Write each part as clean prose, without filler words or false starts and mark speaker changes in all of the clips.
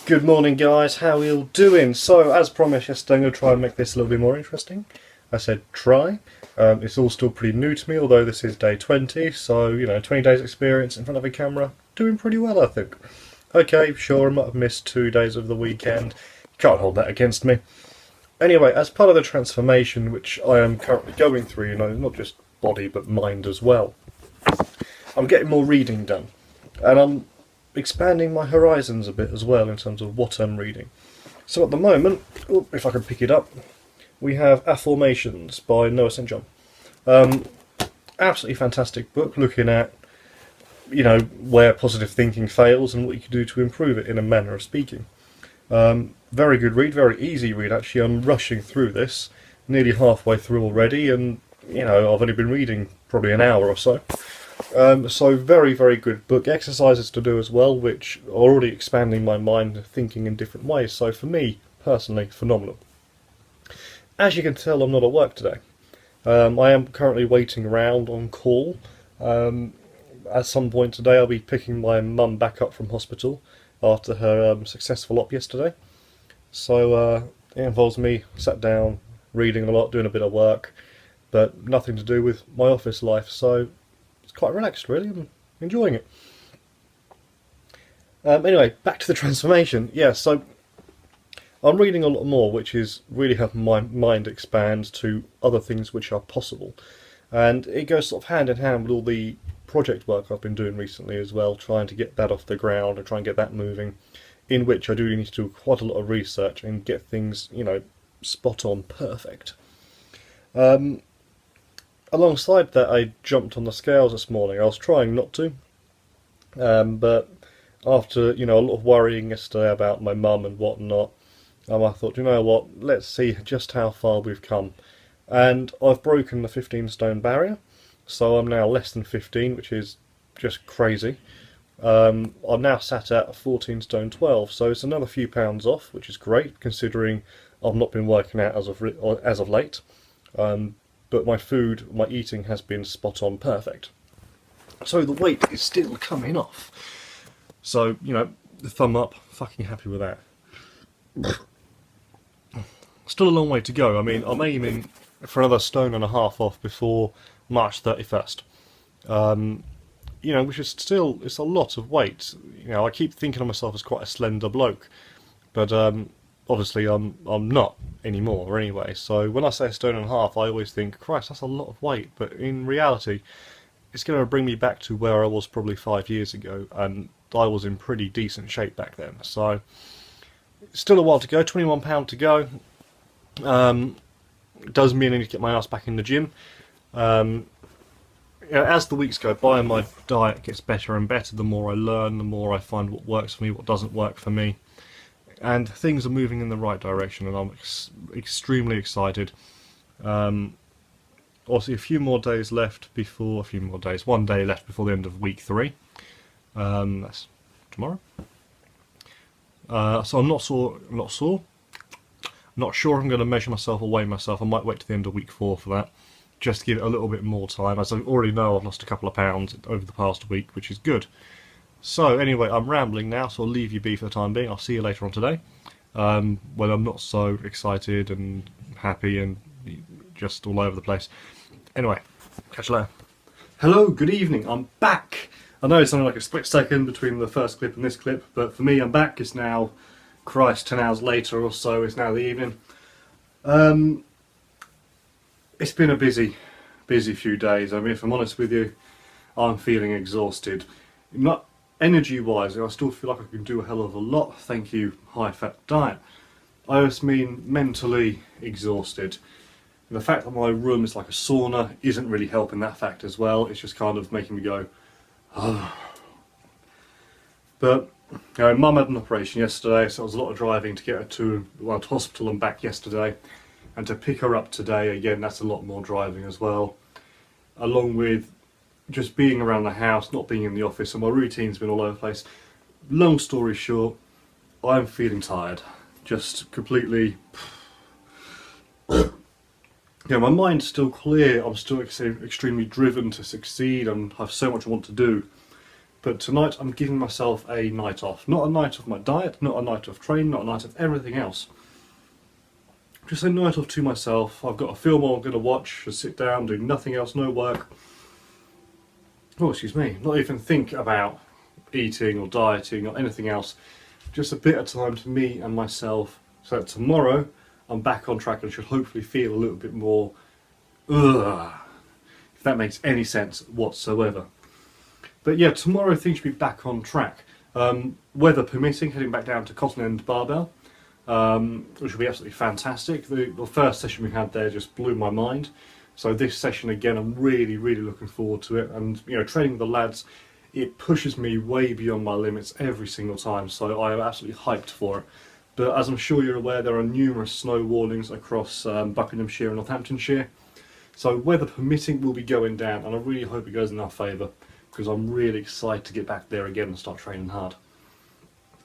Speaker 1: Good morning, guys. How are you all doing? So, as promised yesterday, I'm going to try and make this a little bit more interesting. I said try. It's all still pretty new to me, although this is day 20, so, 20 days experience in front of a camera. Doing pretty well, I think. Okay, sure, I might have missed 2 days of the weekend. You can't hold that against me. Anyway, as part of the transformation, which I am currently going through, not just body, but mind as well, I'm getting more reading done. And I'm expanding my horizons a bit as well in terms of what I'm reading. So at the moment, if I can pick it up, we have Affirmations by Noah St. John. Absolutely fantastic book looking at, where positive thinking fails and what you can do to improve it in a manner of speaking. Very good read, very easy read actually. I'm rushing through this, nearly halfway through already, and I've only been reading probably an hour or so. So very, very good book. Exercises to do as well, which are already expanding my mind, thinking in different ways. So for me, personally, phenomenal. As you can tell, I'm not at work today. I am currently waiting around on call. At some point today, I'll be picking my mum back up from hospital after her successful op yesterday. So it involves me sat down, reading a lot, doing a bit of work, but nothing to do with my office life. So it's quite relaxed, really. I'm enjoying it. Anyway, back to the transformation. Yeah, so I'm reading a lot more, which is really helping my mind expand to other things which are possible. And it goes sort of hand in hand with all the project work I've been doing recently as well, trying to get that off the ground and try and get that moving, in which I do need to do quite a lot of research and get things, spot on perfect. Alongside that, I jumped on the scales this morning. I was trying not to, but after a lot of worrying yesterday about my mum and whatnot, I thought, you know what, let's see just how far we've come. And I've broken the 15 stone barrier, so I'm now less than 15, which is just crazy. I'm now sat at 14 stone 12, so it's another few pounds off, which is great considering I've not been working out as of late. But my eating has been spot on perfect. So the weight is still coming off. So, the thumb up, fucking happy with that. Still a long way to go. I mean, I'm aiming for another 1.5 stone off before March 31st. Which is still, it's a lot of weight. I keep thinking of myself as quite a slender bloke. But obviously I'm not anymore anyway, so when I say 1.5 stone, I always think, Christ, that's a lot of weight, but in reality it's going to bring me back to where I was probably 5 years ago, and I was in pretty decent shape back then. So still a while to go, £21 to go. It does mean I need to get my ass back in the gym. As the weeks go by and my diet gets better and better, the more I learn, the more I find what works for me, what doesn't work for me. And things are moving in the right direction, and I'm extremely excited. Obviously, one day left before the end of week 3. That's tomorrow. So I'm not sure I'm going to measure myself or weigh myself. I might wait to the end of week 4 for that, just to give it a little bit more time, as I already know I've lost a couple of pounds over the past week, which is good. So anyway, I'm rambling now, so I'll leave you be for the time being. I'll see you later on today, when I'm not so excited and happy and just all over the place. Anyway, catch you later. Hello, good evening, I'm back. I know it's only like a split second between the first clip and this clip, but for me, I'm back. It's now, 10 hours later or so, it's now the evening. It's been a busy few days. I mean, if I'm honest with you, I'm feeling exhausted. Not energy-wise, I still feel like I can do a hell of a lot, thank you, high-fat diet. I just mean mentally exhausted. And the fact that my room is like a sauna isn't really helping that fact as well. It's just kind of making me go, oh. But, Mum had an operation yesterday, so it was a lot of driving to get her to hospital and back yesterday. And to pick her up today, again, that's a lot more driving as well. Along with just being around the house, not being in the office, and my routine's been all over the place. Long story short, I'm feeling tired. Just completely... my mind's still clear, I'm still extremely driven to succeed and have so much I want to do. But tonight I'm giving myself a night off. Not a night off my diet, not a night off training, not a night of everything else. Just a night off to myself. I've got a film I'm going to watch, just sit down, do nothing else, no work. Oh, excuse me, not even think about eating or dieting or anything else. Just a bit of time to me and myself, so that tomorrow I'm back on track and should hopefully feel a little bit more if that makes any sense whatsoever. But yeah, tomorrow things should be back on track. Weather permitting, heading back down to Cotton End Barbell, which will be absolutely fantastic. The first session we had there just blew my mind. So this session again, I'm really looking forward to it. And you know, training with the lads, it pushes me way beyond my limits every single time. So I am absolutely hyped for it. But as I'm sure you're aware, there are numerous snow warnings across Buckinghamshire and Northamptonshire. So weather permitting, we'll be going down, and I really hope it goes in our favour, because I'm really excited to get back there again and start training hard.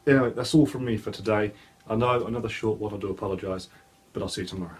Speaker 1: Anyway, that's all from me for today. I know, another short one, I do apologise, but I'll see you tomorrow.